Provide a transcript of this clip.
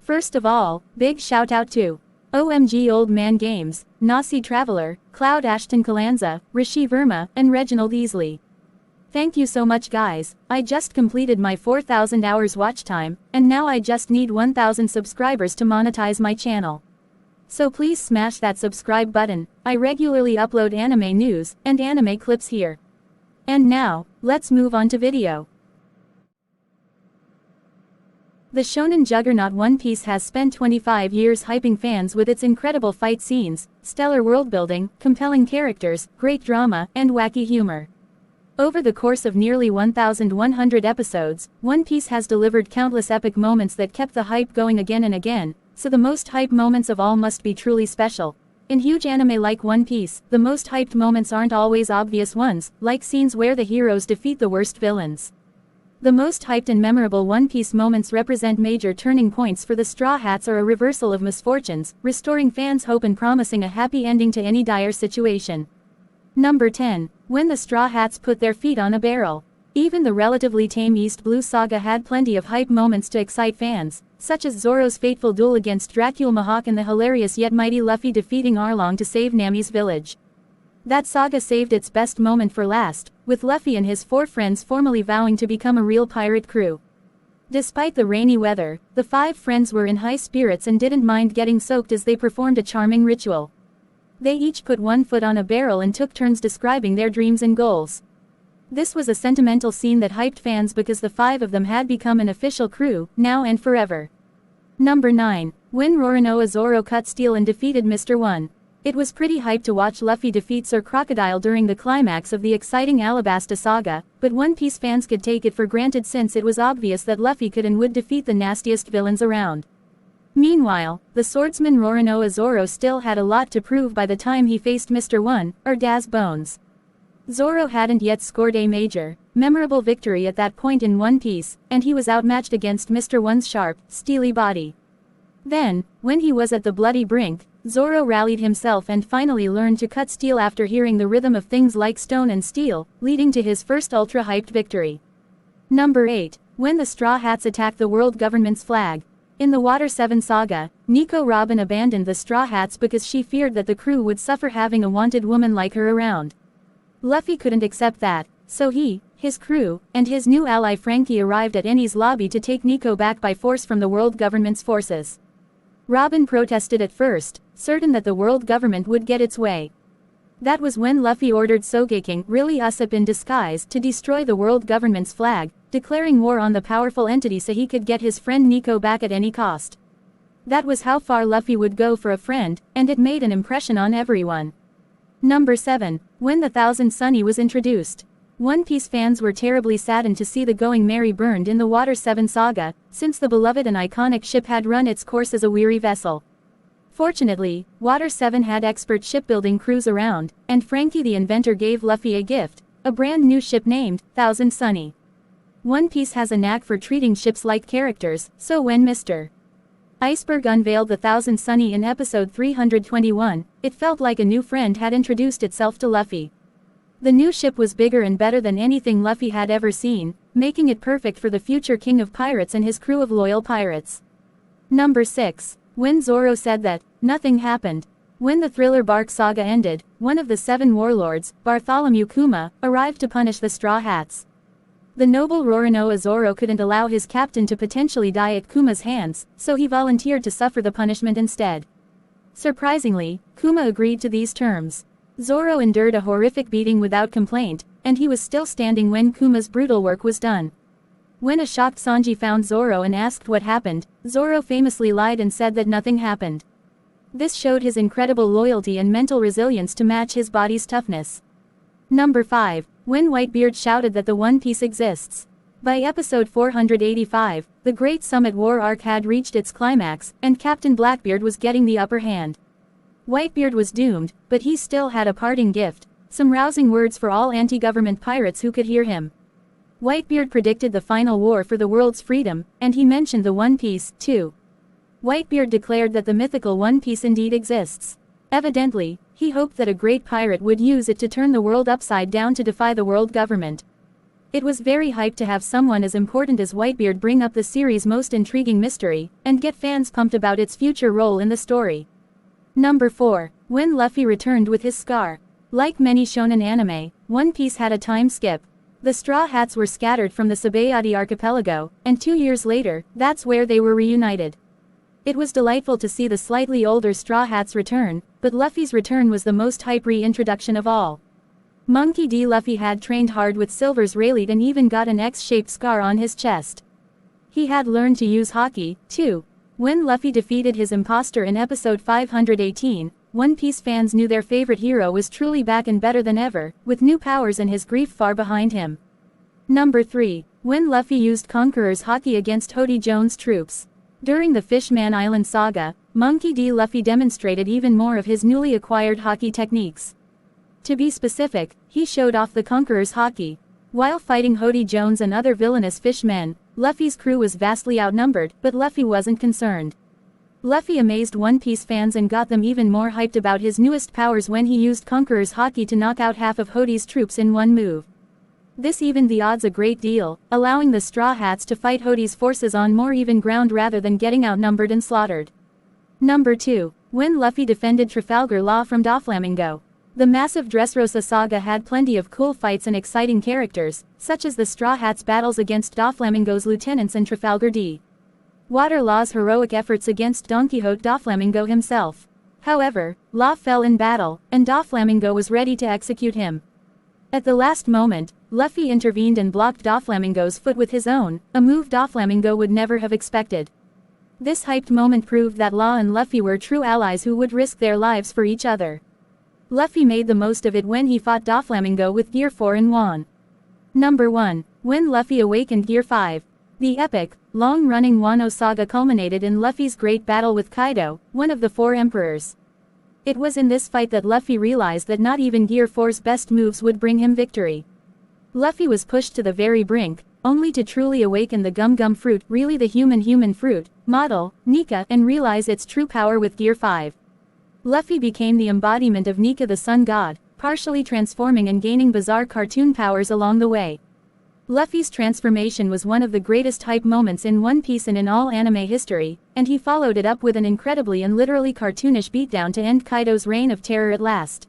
First of all, big shout out to OMG Old Man Games, Nasi Traveler, Cloud Ashton Kalanza, Rishi Verma, and Reginald Easley. Thank you so much guys, I just completed my 4,000 hours watch time, and now I just need 1,000 subscribers to monetize my channel. So please smash that subscribe button. I regularly upload anime news and anime clips here. And now, let's move on to video. The shonen juggernaut One Piece has spent 25 years hyping fans with its incredible fight scenes, stellar worldbuilding, compelling characters, great drama, and wacky humor. Over the course of nearly 1,100 episodes, One Piece has delivered countless epic moments that kept the hype going again and again, so the most hype moments of all must be truly special. In huge anime like One Piece, the most hyped moments aren't always obvious ones, like scenes where the heroes defeat the worst villains. The most hyped and memorable One Piece moments represent major turning points for the Straw Hats or a reversal of misfortunes, restoring fans' hope and promising a happy ending to any dire situation. Number 10. When the Straw Hats put their feet on a barrel. Even the relatively tame East Blue Saga had plenty of hype moments to excite fans, such as Zoro's fateful duel against Dracula Mihawk and the hilarious yet mighty Luffy defeating Arlong to save Nami's village. That saga saved its best moment for last, with Luffy and his 4 friends formally vowing to become a real pirate crew. Despite the rainy weather, the 5 friends were in high spirits and didn't mind getting soaked as they performed a charming ritual. They each put one foot on a barrel and took turns describing their dreams and goals. This was a sentimental scene that hyped fans because the 5 of them had become an official crew, now and forever. Number 9. When Roronoa Zoro cut steel and defeated Mr. One. It was pretty hype to watch Luffy defeat Sir Crocodile during the climax of the exciting Alabasta saga, but One Piece fans could take it for granted since it was obvious that Luffy could and would defeat the nastiest villains around. Meanwhile, the swordsman Roronoa Zoro still had a lot to prove by the time he faced Mr. One, or Daz Bones. Zoro hadn't yet scored a major, memorable victory at that point in One Piece, and he was outmatched against Mr. One's sharp, steely body. Then, when he was at the bloody brink, Zoro rallied himself and finally learned to cut steel after hearing the rhythm of things like stone and steel, leading to his first ultra-hyped victory. Number 8. When the Straw Hats attacked the world government's flag. In the Water 7 saga, Nico Robin abandoned the Straw Hats because she feared that the crew would suffer having a wanted woman like her around. Luffy couldn't accept that, so he, his crew, and his new ally Frankie arrived at Enies lobby to take Nico back by force from the world government's forces. Robin protested at first, certain that the world government would get its way. That was when Luffy ordered Sogeking, really Usopp in disguise, to destroy the world government's flag, declaring war on the powerful entity so he could get his friend Nico back at any cost. That was how far Luffy would go for a friend, and it made an impression on everyone. Number 7. When the Thousand Sunny was introduced. One Piece fans were terribly saddened to see the Going Merry burned in the Water 7 saga, since the beloved and iconic ship had run its course as a weary vessel. Fortunately, Water 7 had expert shipbuilding crews around, and Frankie the inventor gave Luffy a gift, a brand new ship named Thousand Sunny. One Piece has a knack for treating ships like characters, so when Mr. Iceberg unveiled the Thousand Sunny in episode 321, it felt like a new friend had introduced itself to Luffy. The new ship was bigger and better than anything Luffy had ever seen, making it perfect for the future king of pirates and his crew of loyal pirates. Number 6. When Zoro said that nothing happened. When the Thriller Bark saga ended, one of the 7 warlords, Bartholomew Kuma, arrived to punish the Straw Hats. The noble Roronoa Zoro couldn't allow his captain to potentially die at Kuma's hands, so he volunteered to suffer the punishment instead. Surprisingly, Kuma agreed to these terms. Zoro endured a horrific beating without complaint, and he was still standing when Kuma's brutal work was done. When a shocked Sanji found Zoro and asked what happened, Zoro famously lied and said that nothing happened. This showed his incredible loyalty and mental resilience to match his body's toughness. Number 5. When Whitebeard shouted that the One Piece exists. By episode 485, the Great Summit War arc had reached its climax, and Captain Blackbeard was getting the upper hand. Whitebeard was doomed, but he still had a parting gift, some rousing words for all anti-government pirates who could hear him. Whitebeard predicted the final war for the world's freedom, and he mentioned the One Piece, too. Whitebeard declared that the mythical One Piece indeed exists. Evidently, he hoped that a great pirate would use it to turn the world upside down to defy the world government. It was very hyped to have someone as important as Whitebeard bring up the series' most intriguing mystery, and get fans pumped about its future role in the story. Number 4. When Luffy returned with his scar. Like many shonen anime, One Piece had a time skip. The Straw Hats were scattered from the Sabayati archipelago, and 2 years later, that's where they were reunited. It was delightful to see the slightly older Straw Hats return, but Luffy's return was the most hype reintroduction of all. Monkey D. Luffy had trained hard with Silver's Rayleigh and even got an X-shaped scar on his chest. He had learned to use Haki, too. When Luffy defeated his imposter in episode 518, One Piece fans knew their favorite hero was truly back and better than ever, with new powers and his grief far behind him. Number 3. When Luffy used Conqueror's Haki against Hody Jones' troops. During the Fishman Island saga, Monkey D. Luffy demonstrated even more of his newly acquired Haki techniques. To be specific, he showed off the Conqueror's Haki. While fighting Hody Jones and other villainous fishmen, Luffy's crew was vastly outnumbered, but Luffy wasn't concerned. Luffy amazed One Piece fans and got them even more hyped about his newest powers when he used Conqueror's Haki to knock out half of Hody's troops in one move. This evened the odds a great deal, allowing the Straw Hats to fight Hody's forces on more even ground rather than getting outnumbered and slaughtered. Number 2. When Luffy defended Trafalgar Law from Doflamingo. The massive Dressrosa saga had plenty of cool fights and exciting characters, such as the Straw Hats' battles against Doflamingo's lieutenants and Trafalgar D. Water Law's heroic efforts against Don Quixote Doflamingo himself. However, Law fell in battle, and Doflamingo was ready to execute him. At the last moment, Luffy intervened and blocked Doflamingo's foot with his own, a move Doflamingo would never have expected. This hyped moment proved that Law and Luffy were true allies who would risk their lives for each other. Luffy made the most of it when he fought Doflamingo with Gear 4 in Wano. Number 1. When Luffy awakened Gear 5. The epic, long-running Wano saga culminated in Luffy's great battle with Kaido, one of the 4 emperors. It was in this fight that Luffy realized that not even Gear 4's best moves would bring him victory. Luffy was pushed to the very brink, only to truly awaken the Gum Gum fruit, really the human fruit, model, Nika, and realize its true power with Gear 5. Luffy became the embodiment of Nika the Sun God, partially transforming and gaining bizarre cartoon powers along the way. Luffy's transformation was one of the greatest hype moments in One Piece and in all anime history, and he followed it up with an incredibly and literally cartoonish beatdown to end Kaido's reign of terror at last.